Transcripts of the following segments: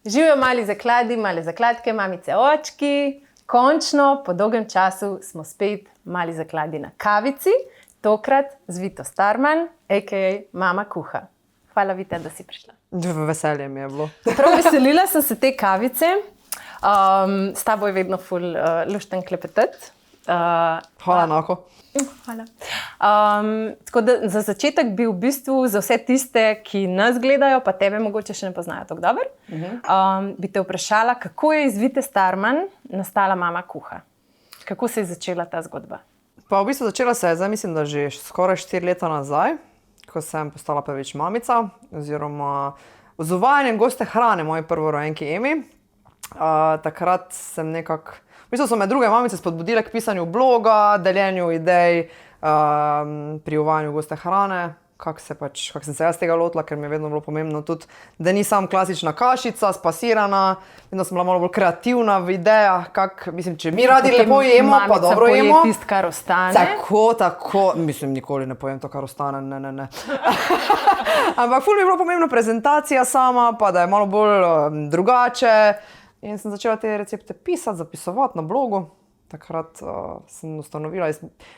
Živijo mali zakladi, male zakladke, mamice, očki. Končno, po dolgem času, smo spet mali zakladi na kavici, tokrat z Vito Starman, a.k.a. Mama kuha. Hvala, Vita, da si prišla. Veselje mi je bilo. Prav veselila sem se te kavice. S tabo je vedno ful lušten klepetati. Hvala, enako. Hvala. Tako da za začetek bi v bistvu za vse tiste, ki nas gledajo, pa tebe mogoče še ne poznajo tako dobro, bi te vprašala, kako je iz Vite Starman nastala Mama kuha? Kako se je začela ta zgodba? Pa v bistvu začela se je, zdaj mislim, da že skoraj 4 leta nazaj, ko sem postala prvič mamica, oziroma z uvajanjem goste hrane moji prvorojenki Emi. Takrat sem nekako, v bistvu so me druge mamice spodbudile k pisanju bloga, deljenju idej, pri uvajanju goste hrane, kako sem se jaz tega lotila, ker mi je vedno bilo pomembno tudi, da ni samo klasična kašica, spasirana, vedno sem bila malo bolj kreativna v idejah, mislim, če mi radi lepo jemo, pa dobro jemo. Mamica poje tisto, kar ostane. Tako, mislim, nikoli ne pojem to, kar ostane, ne. Ampak ful mi je bilo pomembno prezentacija sama, pa da je malo bolj drugače. In sem začela te recepte pisati, zapisovati na blogu. Takrat sem ustanovila.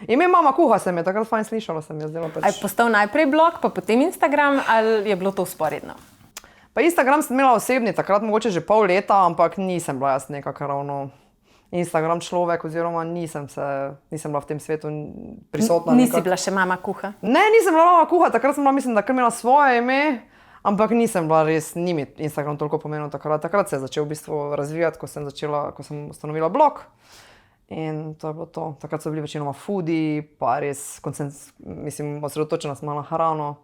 Ime Mama kuha se mi je takrat fajn slišalo, se mi je zdelo. A je postal najprej blog, pa potem Instagram, ali je bilo to vzporedno? Pa Instagram sem imela osebni, takrat mogoče že pol leta, ampak nisem bila jaz nekako ravno Instagram človek, oziroma nisem bila v tem svetu prisotna. Nisi bila še Mama kuha? Ne, nisem bila Mama kuha, takrat sem bila, mislim, da kar imela svoje ime. Ampak nisem bila res, ni mi Instagram toliko pomenil takrat. Takrat se je začel v bistvu razvijati, ko sem ustanovila blog. In to je bilo to. Takrat so bili večinoma foodie, pa res, osredotočena sem na hrano.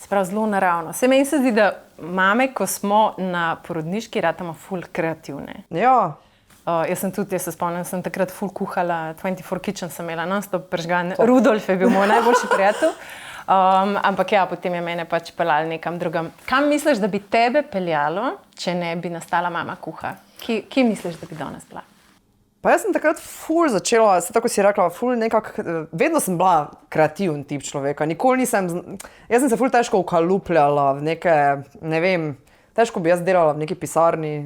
Se pravi, zelo naravno. Meni se zdi, da mame, ko smo na porodniški, ratamo ful kreativne. Ja. Jaz se spomnim, sem takrat ful kuhala, 24 Kitchen sem imela non-stop prežgan. Rudolf je bil moj najboljši prijatelj. Ampak ja, potem je mene pač peljalo nekam drugam. Kam misliš, da bi tebe peljalo, če ne bi nastala Mama kuha? Kje misliš, da bi danes bila? Pa jaz sem takrat ful začela, tako si rekla, vedno sem bila kreativen tip človeka. Jaz sem se ful težko ukalupljala v neke, ne vem, težko bi jaz delala v neki pisarni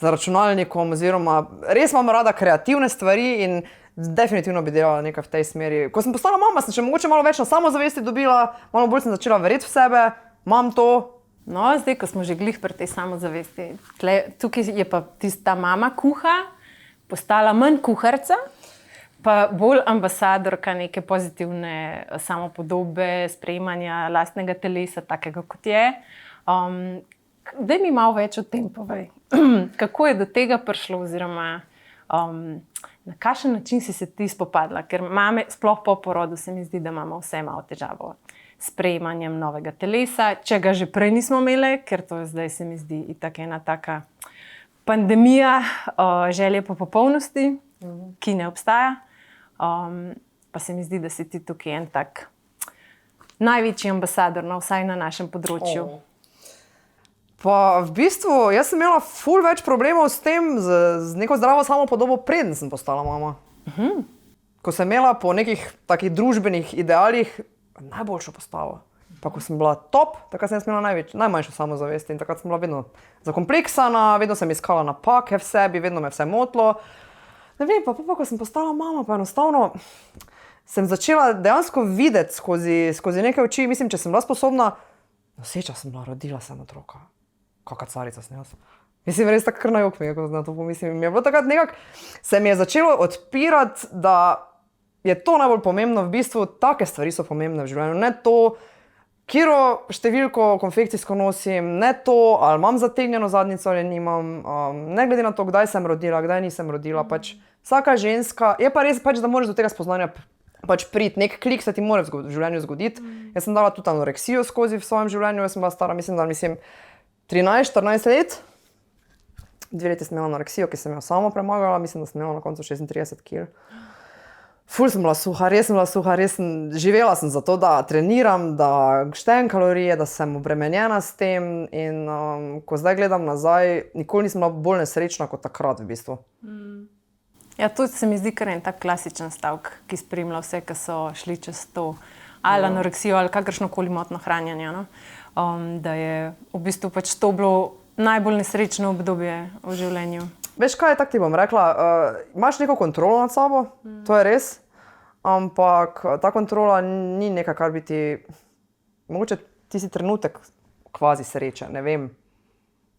za računalnikom, oziroma res imam rada kreativne stvari in definitivno bi delala nekaj v tej smeri. Ko sem postala mama, sem še mogoče malo več na samozavesti dobila, malo bolj sem začela verjeti v sebe, imam to. No, zdaj, ko smo že glih pri tej samozavesti, tukaj je pa tista Mama kuha postala manj kuharca, pa bolj ambasadorka neke pozitivne samopodobe, sprejemanja lastnega telesa, takega kot je. Daj mi malo več o tem povej. Kako je do tega prišlo, oziroma na kakšen način si se ti spopadla? Ker mame, sploh po porodu, se mi zdi, da imamo vse malo težavo s sprejemanjem novega telesa, če ga že prej nismo imeli, ker to je zdaj, se mi zdi, itak ena taka pandemija želje po popolnosti, ki ne obstaja. Pa se mi zdi, da si ti tukaj en tak največji ambasador, no, vsaj na našem področju. Pa v bistvu, jaz sem imela ful več problemov s tem, z neko zdravo samopodobo, preden sem postala mama. Ko sem imela po nekih takih družbenih idealih najboljšo postavo. Pa ko sem bila top, takrat sem imela najmanjšo samozavest in takrat sem bila vedno zakompleksana, vedno sem iskala napake v sebi, vedno me vse motilo. Ne vem, pa ko sem postala mama, pa enostavno sem začela dejansko videti skozi neke oči, mislim, če sem bila sposobna, noseča sem bila, rodila sem otroka. Kaka carica sem jaz. Mislim, res tako kar na jok mi je, ko na to pomislim. Mi je bilo takrat nekako, se mi je začelo odpirati, da je to najbolj pomembno, v bistvu take stvari so pomembne v življenju. Ne to, katero številko konfekcijsko nosim, ne to, ali imam zategnjeno zadnjico ali nimam, ne glede na to, kdaj sem rodila, kdaj nisem rodila. Pač vsaka ženska, je pa res pač, da moraš do tega spoznanja pač priti. Nek klik se ti mora v življenju zgoditi. Jaz sem dala tudi anoreksijo skozi v svojem življenju, jaz sem bila stara, mislim, 13-14 let. 2 leti sem imela anoreksijo, ki sem jo sama premagala, mislim, da sem imela na koncu 36 kg. Ful sem bila suha, res živela sem za to, da treniram, da štejem kalorije, da sem obremenjena s tem in ko zdaj gledam nazaj, nikoli nisem bila bolj nesrečna kot takrat v bistvu. Ja, to se mi zdi kar en tak klasičen stavek, ki spremlja vse, ki so šli čez to ali anoreksijo ali kakršnokoli motno hranjenje, no? Da je v bistvu pač to bilo najbolj nesrečno obdobje v življenju? Veš kaj, tako ti bom rekla, imaš neko kontrolo nad sabo, to je res, ampak ta kontrola ni nekaj, kar bi ti, mogoče tisti trenutek kvazi sreče, ne vem.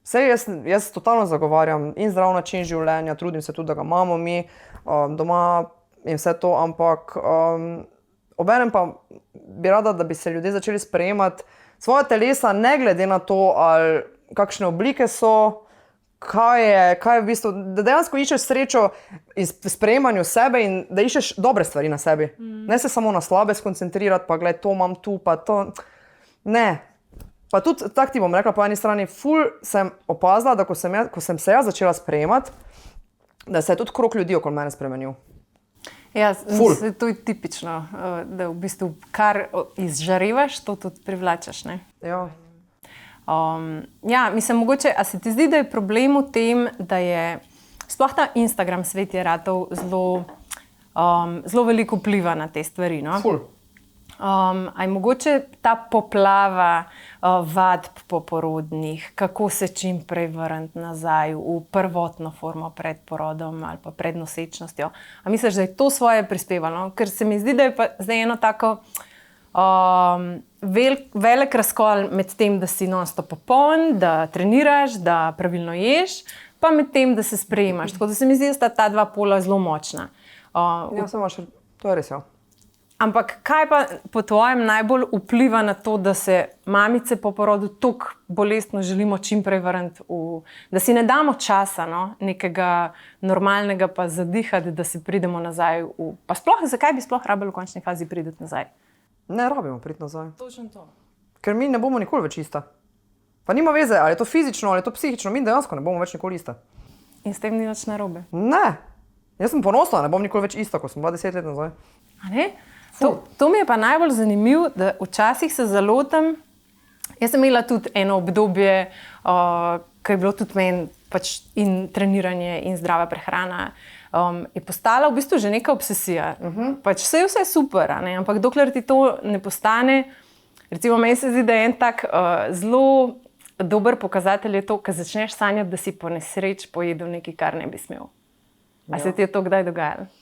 Sej jaz totalno zagovarjam in zdrav način življenja, trudim se tudi, da ga imamo mi doma in vse to, ampak obenem pa bi rada, da bi se ljudje začeli sprejemati svoja telesa, ne glede na to, ali kakšne oblike so, kaj je v bistvu, da dejansko iščeš srečo v sprejemanju sebe in da iščeš dobre stvari na sebi. Ne se samo na slabe skoncentrirati, pa gled, to imam tu, pa to. Ne. Pa tudi, tako ti bom rekla, po eni strani, ful sem opazila, da ko sem se jaz začela sprejemati, da se je tudi krog ljudi okoli mene spremenil. Ja, to je tipično, da v bistvu kar izžarevaš, to tudi privlačaš, ne? Ja. Ja, mislim, mogoče, a se ti zdi, da je problem v tem, da je sploh ta Instagram svet je ratov zelo veliko vpliva na te stvari, no? Ful. A je mogoče ta poplava vadb poporodnih, kako se čim prej vrniti nazaj v prvotno formo pred porodom ali pa pred nosečnostjo. A misliš, da je to svoje prispevalo? Ker se mi zdi, da je pa zdaj eno tako velik razkol med tem, da si non-stop popoln, da treniraš, da pravilno ješ, pa med tem, da se sprejemaš. Tako da se mi zdi, da sta ta dva pola zelo močna. Ja, samo še, to je res, ja. Ampak kaj pa po tvojem najbolj vpliva na to, da se mamice po porodu tako bolestno želimo čim prej vrniti da si ne damo časa, no, nekega normalnega pa zadihati, da si pridemo nazaj pa sploh, zakaj bi sploh rabili v končni fazi priti nazaj? Ne rabimo priti nazaj. Točno to. Ker mi ne bomo nikoli več ista. Pa nima veze, ali je to fizično, ali je to psihično, mi dejansko ne bomo več nikoli ista. In s tem ni nič narobe? Ne. Jaz sem ponosna, ne bom nikoli več ista, ko sem bila 10 let nazaj. A ne? To mi je pa najbolj zanimivo, da včasih se zalotim. Jaz sem imela tudi eno obdobje, ko je bilo tudi meni pač in treniranje in zdrava prehrana, je postala v bistvu že neka obsesija. Pač vse je super, ne? Ampak dokler ti to ne postane, recimo meni se zdi, da je en tak zelo dober pokazatelj je to, ko začneš sanjati, da si po nesreč pojedel nekaj, kar ne bi smel. A se ti je to kdaj dogajalo?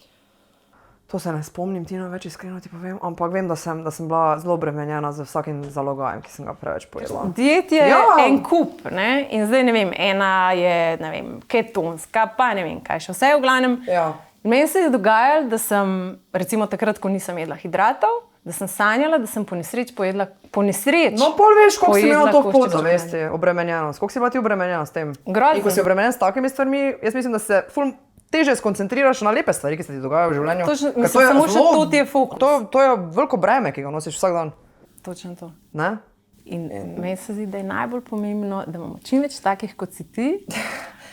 To se ne spomnim, Tina, več iskreno ti povem, ampak vem, da sem bila zelo obremenjena z vsakim zalogajem, ki sem ga preveč pojedla. Diet je en kup, ne? In zdaj ne vem, ena je, ne vem, ketonska, pa ne vem kaj še. Vse je v glavnem. Ja. Meni se je dogajalo, da sem, recimo takrat, ko nisem jedla hidratov, da sem sanjala, da sem po nesreč pojedla, No, pol veš, koliko si imela to podzavesti, obremenjenost. Koliko si bila ti obremenjena s tem? Grozno. In ko si obremenjen s takimi stvarmi, jaz mislim, da se teže skoncentriraš na lepe stvari, ki se ti dogajajo v življenju. Samo še to ti je fokus. To je veliko breme, ki ga nosiš vsak dan. Točno to. Ne? In meni se zdi, da je najbolj pomembno, da imamo čim več takih kot si ti,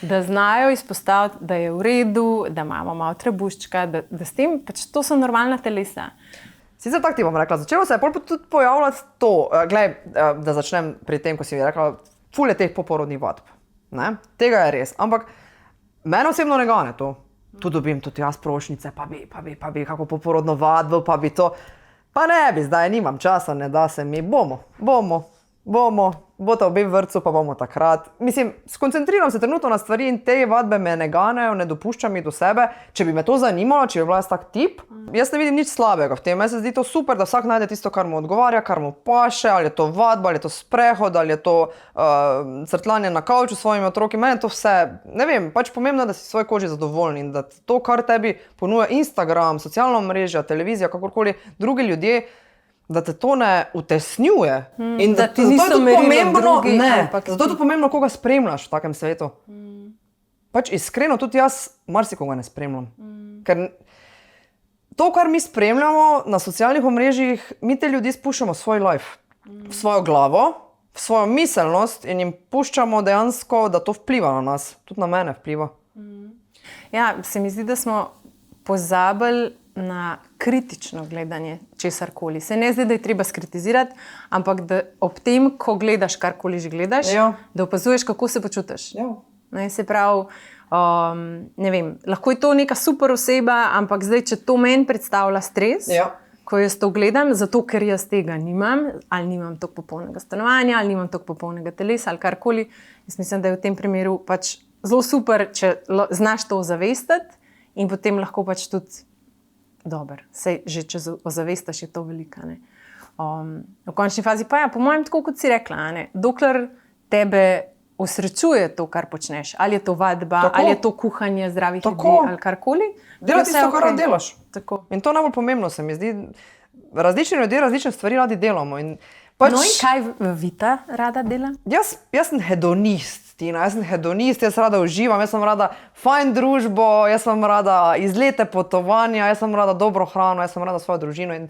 da znajo izpostaviti, da je v redu, da imamo malo trebuščka, da s tem, pač to so normalna telesa. Sicer tako ti bom rekla, začelo se je tudi pojavljati to, glej, da začnem pri tem, ko si mi rekla, ful je teh poporodnih vadb. Ne? Tega je res, ampak mene osebno ne gane to. Tu dobim tudi jaz prošnjice, pa bi, kako poporodno vadbo, pa bi to. Pa ne bi, zdaj nimam časa, ne da se mi, boste obe v vrtcu, pa bomo takrat. Mislim, skoncentriram se trenutno na stvari in te vadbe me ne ganejo, ne dopuščam jih do sebe. Če bi me to zanimalo, če bi bila jaz tak tip, jaz ne vidim nič slabega v tem. Meni se zdi to super, da vsak najde tisto, kar mu odgovarja, kar mu paše, ali je to vadba, ali je to sprehod, ali je to crtljanje na kavču s svojimi otroki. Meni je to vse, ne vem, pač pomembno je, da si v svoji koži zadovoljen in da to, kar tebi ponuja Instagram, socialna mreža, televizija, kakorkoli drugi ljudje, da te to ne utesnjuje. In da ti niso merili drugi. Zato je to pomembno, koga spremljaš v takem svetu. Pač iskreno, tudi jaz marsikoga ne spremljam. Ker to, kar mi spremljamo na socialnih omrežjih, mi te ljudi spuščamo v svoj life, v svojo glavo, v svojo miselnost in jim puščamo dejansko, da to vpliva na nas. Tudi na mene vpliva. Ja, se mi zdi, da smo pozabili na kritično gledanje česarkoli. Se ne zdi, da je treba skritizirati, ampak da ob tem, ko gledaš karkoli že gledaš, da opazuješ, kako se počutiš. Ne, se pravi, ne vem, lahko je to neka super oseba, ampak zdaj, če to meni predstavlja stres, ko jaz to gledam, zato ker jaz tega nimam, ali nimam tako popolnega stanovanja, ali nimam tako popolnega telesa, ali karkoli. Jaz mislim, da je v tem primeru pač zelo super, če znaš to ozavestiti in potem lahko pač tudi dober. Sej že če ozavestaš, je to velika. V končni fazi pa ja, po mojem, tako kot si rekla, dokler tebe osrečuje to, kar počneš, ali je to vadba, tako, ali je to kuhanje zdravih jedi, ali karkoli. Delati tisto, kar delaš. Tako. In to najbolj pomembno se mi zdi. Različni ljudje različne stvari radi delamo. In pač, No in kaj Vita rada dela? Jaz sem hedonist, Tina, jaz rada uživam, jaz sem rada fajn družbo, jaz sem rada izlete, potovanja, jaz sem rada dobro hrano, jaz sem rada svojo družino in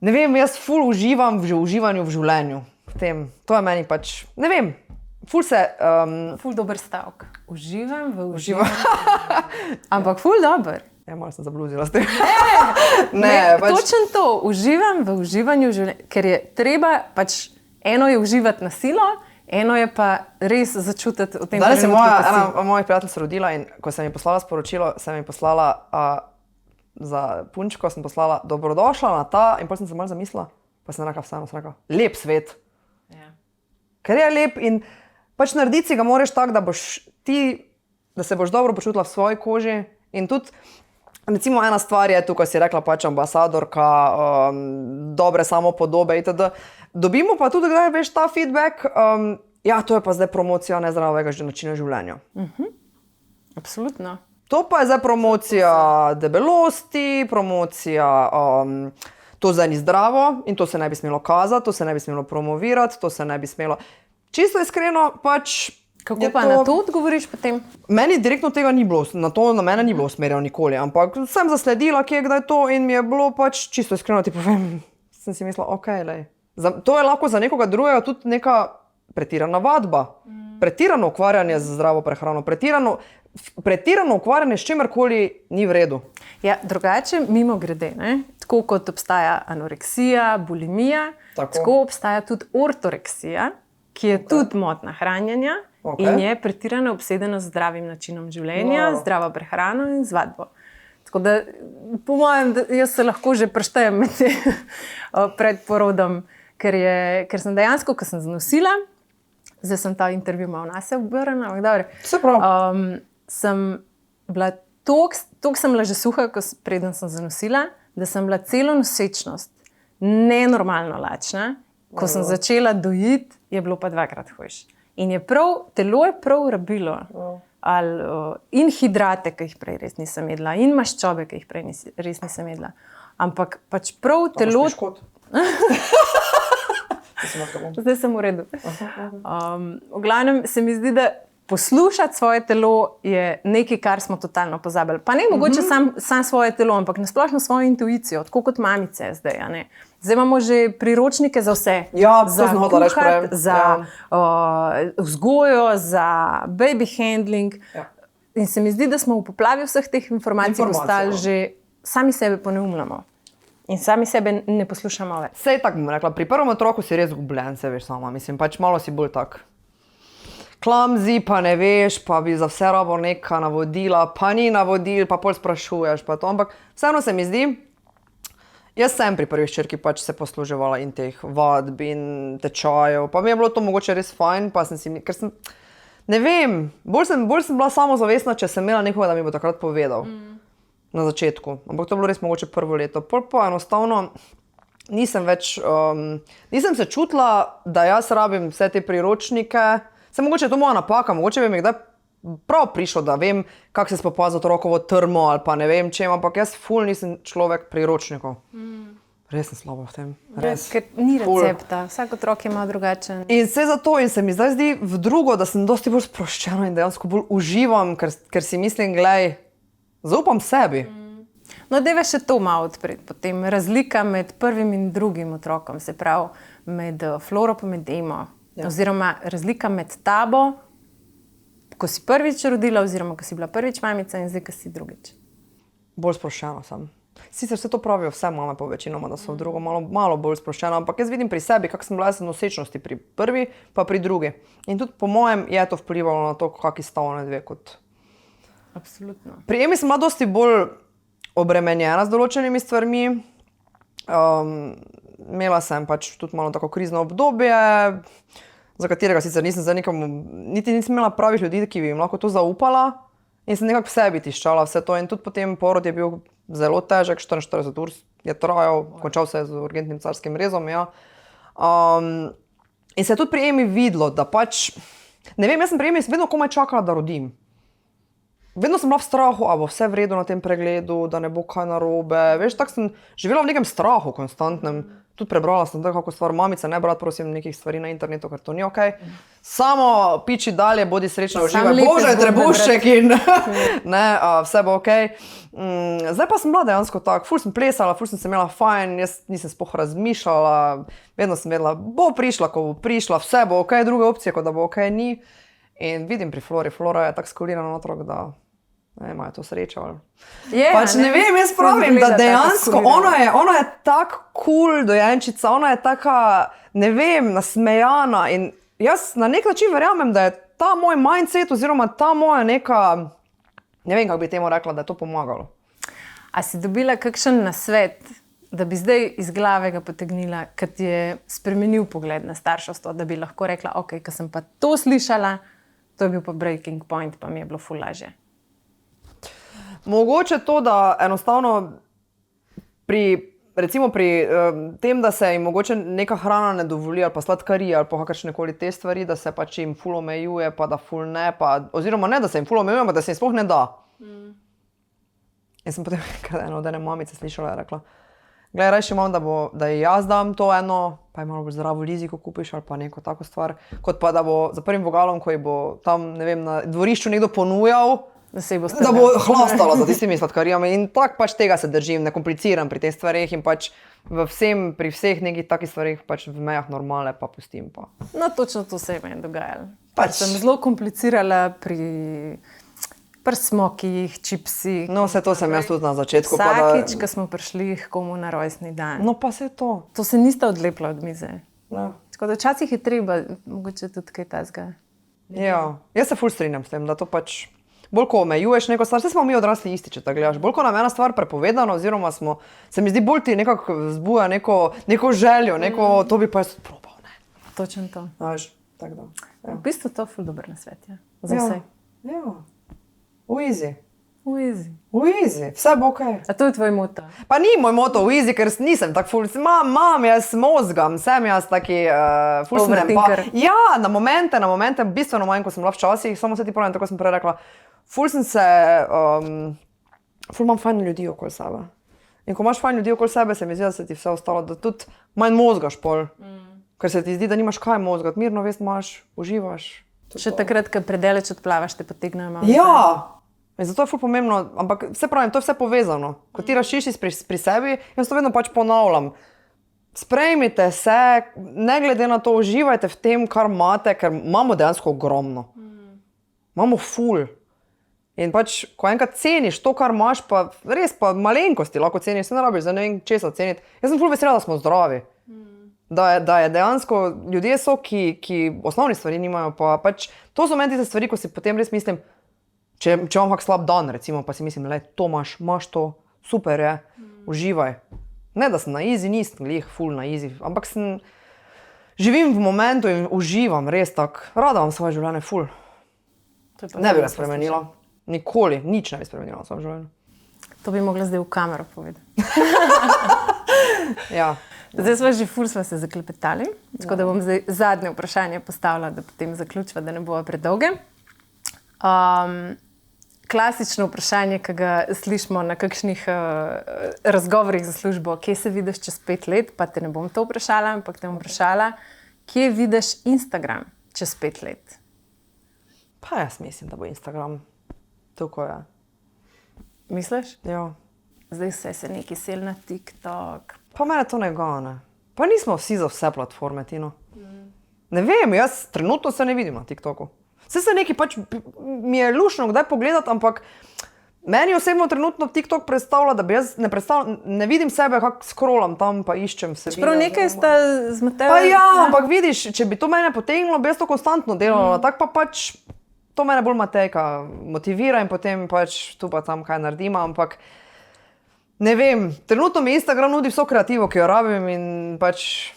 ne vem, jaz ful uživam v uživanju v življenju. V tem. To je meni pač, ne vem, ful se... Ful dober stavek. Uživam v uživanju. Ampak ful dober. Ja, malo sem zabluzila s tem. Pač... Točno to, uživam v uživanju življenja, ker je treba, pač eno je uživati na silo, eno je pa res začutiti v tem trenutku. Danes je ena mojih prijatelj rodila in ko sem ji poslala sporočilo, sem ji poslala za punčko, sem poslala dobrodošla na ta in potem sem se malo zamislila, pa sem rekla, lep svet. Ja. Ker je lep in pač narediti si ga moraš tako, da boš ti, da se boš dobro počutila v svoji koži in tudi recimo ena stvar je tukaj, si rekla pač ambasadorka, dobre samopodobe itd. Dobimo pa tudi, kdaj veš ta feedback, ja, to je pa zdaj promocija nezdravega načina življenja. Absolutno. To pa je zdaj promocija debelosti, promocija, to zdaj ni zdravo in to se ne bi smelo kazati, to se ne bi smelo promovirati, to se ne bi smelo... Čisto iskreno pač... Kako pa na to odgovoriš potem? Meni direktno tega ni bilo, na mene ni bilo usmerjeno nikoli, ampak sem zasledila, kje kdaj to in mi je bilo pač čisto iskreno ti povem, sem si mislila, okej, lej. To je lahko za nekoga drugega tudi neka pretirana vadba, pretirano ukvarjanje z zdravo prehrano, pretirano ukvarjanje s čimerkoli ni v redu. Ja, drugače, mimo grede, tako kot obstaja anoreksija, bulimija, tako obstaja tudi ortoreksija, ki je tudi motnja hranjenja. In je pretirano obsedena z zdravim načinom življenja, zdravo prehrano in z vadbo. Tako da, po mojem, jaz se lahko že preštejem med pred porodom, ker sem dejansko, ko sem zanosila, zdaj sem ta intervju malo nase obrnila, ampak dobro, sem bila toliko sem bila že suha, preden sem zanosila, da sem bila celo nosečnost nenormalno lačna. Ko sem začela dojiti, je bilo pa dvakrat hujše. In je prav, telo je prav rabilo in hidrate, ki jih prej res nisem jedla, in maščobe, ki jih prej res nisem jedla. Ampak pač prav telo... Zdaj sem v redu. V glavnem se mi zdi, da poslušati svoje telo je nekaj, kar smo totalno pozabili. Pa ne mogoče sam svoje telo, ampak nasplošno svojo intuicijo, tako kot mamice zdaj. Zdaj imamo že priročnike za vse. Ja, za kuhat, za vzgojo, za baby handling. Ja. In se mi zdi, da smo v poplavi vseh teh informacij postali že sami sebe poneumljamo. In sami sebe ne poslušamo več. Sej tako bom rekla, pri prvem otroku si res gubljen, se veš sama. Mislim, pač malo si bolj tak klamzi, pa ne veš, pa bi za vse rabo neka navodila, pa ni navodil, pa pol sprašuješ, pa to. Ampak vseeno se mi zdi, jaz sem pri prvi hčerki pač se posluževala in teh vadb in tečajev, pa mi je bilo to mogoče res fajn, pa sem si, ker sem, ne vem, bolj sem bila samozavestna, če sem imela nekoga, da mi bo takrat povedal. Na začetku, ampak to je bilo res mogoče prvo leto. Pol pa enostavno nisem se čutila, da jaz rabim vse te priročnike. Se mogoče je to moja napaka, mogoče bi mi kdaj prav prišlo, da vem, kako se spopasti z otrokovo trmo ali pa ne vem čem, ampak jaz ful nisem človek priročnikov. Res sem slabo v tem. Res. Ker ni recepta, vsak otrok ima drugačen. In vse zato, in se mi zdaj zdi v drugo, da sem dosti bolj sproščena in dejansko bolj uživam, ker si mislim, glej, zaupam sebi. No, dajva še to malo odpreti. Potem razlika med prvim in drugim otrokom, se pravi med Floro pa med Emo. Ja. Oziroma razlika med tabo, ko si prvič rodila, oziroma ko si bila prvič mamica in zdaj, ko si drugič. Bolj sproščena sem. Sicer vse to pravijo vse mame po večinoma, da so v drugo malo bolj sproščena, ampak jaz vidim pri sebi, kak sem bila jaz nosečnosti pri prvi pa pri drugi. In tudi po mojem je to vplivalo na to, kaki sta one dve kot... Absolutno. Pri Emi sem bila dosti bolj obremenjena z določenimi stvarmi. Imela sem pač tudi malo tako krizno obdobje, za katerega sicer nisem za nikomu, niti nisem imela pravih ljudi, ki bi jim lahko to zaupala in sem nekako v sebi tiščala vse to in tudi potem porod je bil zelo težek, 44 ur je trajal, končal se je z urgentnim carskim rezom, ja. In se je tudi pri Emi videlo, da pač, ne vem, jaz sem pri Emi vedno komaj čakala, da rodim. Vedno sem bila v strahu, a bo vse v redu na tem pregledu, da ne bo kaj narobe. Veš, tako sem živela v nekem strahu konstantnem. Tudi prebrala sem tako kako stvar, mamica, ne brati prosim nekih stvari na internetu, ker to ni okej. Samo piči dalje, bodi srečna, uživaj. Bože, trebušček in ne, vse bo okej. Zdaj pa sem bila dejansko tako, ful sem plesala, ful sem se imela fajn, jaz nisem sploh razmišljala, vedno sem vedela, bo prišla, ko bo prišla, vse bo okej, druge opcije, kot da bo okej, ni. In vidim pri Flori, Flora je tako skulirana otrok, da ne, imajo to srečo. Pač ne vem, jaz pravim, da dejansko ona je tak cool dojenčica, ona je taka, ne vem, nasmejana in jaz na nek način verjamem, da je ta moj mindset oziroma ta moja neka, ne vem, kako bi temu rekla, da je to pomagalo. A si dobila kakšen nasvet, da bi zdaj iz glave ga potegnila, kad je spremenil pogled na starševstvo, da bi lahko rekla, ok, ko sem pa to slišala, to je bil pa breaking point, pa mi je bilo ful lažje. Mogoče to, da enostavno recimo pri tem, da se jim mogoče neka hrana ne dovoli ali pa sladkarije ali pa kakršnekoli te stvari, da se pač jim ful omejuje, pa da ful ne, oziroma ne, da se jim ful omejuje, da se jim sploh ne da. In sem potem od ene mamice slišala, je rekla, glej, rajši imam, da ji jaz dam to eno, pa je malo bolj zdravo lizi, ko kupiš ali pa neko tako stvar, kot pa da bo za prvim vogalom, ko ji bo tam, ne vem, na dvorišču nekdo ponujal, da bo hlastala za tistimi sladkarijami in tako pač tega se držim, ne kompliciram pri teh stvareh in pač pri vseh nekih takih stvareh pač v mejah normale pa pustim pa. No, točno to se je meni dogajalo. Pač sem zelo komplicirala pri smokih, čipsih. No, vse to sem jaz tudi na začetku. Vsakič, ko smo prišli k komu na rojstni dan. No, pa se to. To se nista odlepila od mize. No. Tako da včasih je treba, mogoče tudi kaj tazga. Ja, jaz se ful strinjam s tem, da to pač bolj ko omejuješ neko stvar, vse smo mi odrasli isti, če tako gledaš. Bolj ko nam je ena stvar prepovedana, oziroma se mi zdi bolj ti nekako vzbuja neko željo, to bi pa jaz probal, ne. Točno to. Znaš, tako da. Ja. V bistvu to ful dober nasvet, ja. Za vse. Ja. Easy. Easy. Vse bo okej. A to je tvoj moto? Pa ni moj moto easy, ker nisem tak ful, imam jaz mozgam, sem jaz taki ful sem pa. Ja, na momente, bistveno manj, ko sem bila včasih, samo se ti pravim, tako sem prej rekla, ful imam fajn ljudi okoli sebe. In ko imaš fajn ljudi okoli sebe, se mi zdi, da se ti vse ostalo, da tudi manj mozgaš pol. Ker se ti zdi, da nimaš kaj mozgat, mirno vest imaš, uživaš. Še takrat, ko predaleč odplavaš, te potegnejo malo. Ja! In zato je ful pomembno, ampak vse pravim, to je vse povezano. Ko ti razšišiš pri sebi, jaz to vedno pač ponavljam. Sprejmite se, ne glede na to, uživajte v tem, kar imate, ker imamo dejansko ogromno. Imamo ful. In pač, ko enkrat ceniš to, kar imaš, pa res pa malenkosti lahko ceniš, se ne rabiš za ne vem česa ceniti. Jaz sem ful vesela, da smo zdravi. Da je dejansko, ljudje so, ki osnovni stvari nimajo, pa pač to so meni tiste stvari, ko si potem res mislim, če imam kak slab dan, recimo, pa si mislim, to imaš to, super je, uživaj. Ne, da sem na easy, nisem glih ful na easy, ampak živim v momentu in uživam, res tak, rada vam svoje življenje ful. Ne bi ga spremenila, nikoli, nič ne bi spremenila v svojem življenju. To bi mogla zdaj v kamero povedati. Ja. Zdaj sva se zaklepetali, tako da bom zdaj zadnje vprašanje postavila, da potem zaključiva, da ne bova predolge. Klasično vprašanje, ki ga slišimo na kakšnih razgovorih za službo, kje se vidiš čez 5 let, pa te ne bom to vprašala, ampak te bom vprašala, kje vidiš Instagram čez 5 let? Pa jaz mislim, da bo Instagram tako je. Misliš? Ja. Zdaj vse se neki sel na TikTok. Pa mene to ne gane. Pa nismo vsi za vse platforme, Tino. Ne vem, jaz trenutno se ne vidim na TikToku. Vse se neki pač, mi je lušno kdaj pogledati, ampak meni osebno trenutno TikTok predstavlja, da bi jaz ne vidim sebe, kako scrollam tam pa iščem vsebine. Čeprav nekaj sta z Matejo. Pa ja, ampak vidiš, če bi to mene potegnilo, bi jaz to konstantno delala, tako pa pač to mene bolj Matejka motivira in potem pač tu pa tam kaj naredim, ampak Ne vem, trenutno mi Instagram nudi vso kreativo, ki jo rabim in pač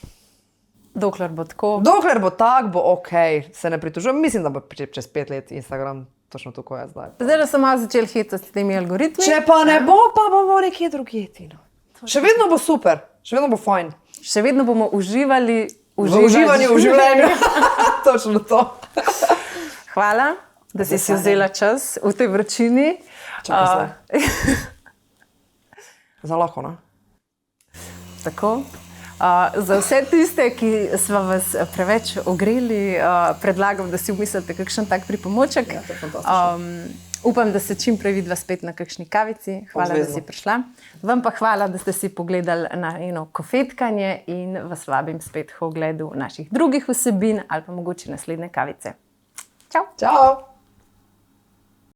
Dokler bo tako. dokler bo tak, bo ok, se ne pritožujem. Mislim, da bo čez 5 let Instagram točno tako je zdaj. Zdaj, da sem malo začel hitati s temi algoritmi. Če pa ne bo, pa bomo nekje drugje, Tina. Še vedno bo super, še vedno bo fajn. Še vedno bomo uživali V uživanju v življenju. Točno to. Hvala, da si si vzela čas v tej vročini. Čakaj zdaj. Za lahko, ne? Tako. Za vse tiste, ki smo vas preveč ogreli, predlagam, da si umislite kakšen tak pripomoček. Ja, to je fantastično. Upam, da se čim prej vidva spet na kakšni kavici. Hvala, da si prišla. Vam pa hvala, da ste si pogledali na eno kofetkanje in vas vabim spet k ogledu naših drugih vsebin ali pa mogoče naslednje kavice. Čau! Čau!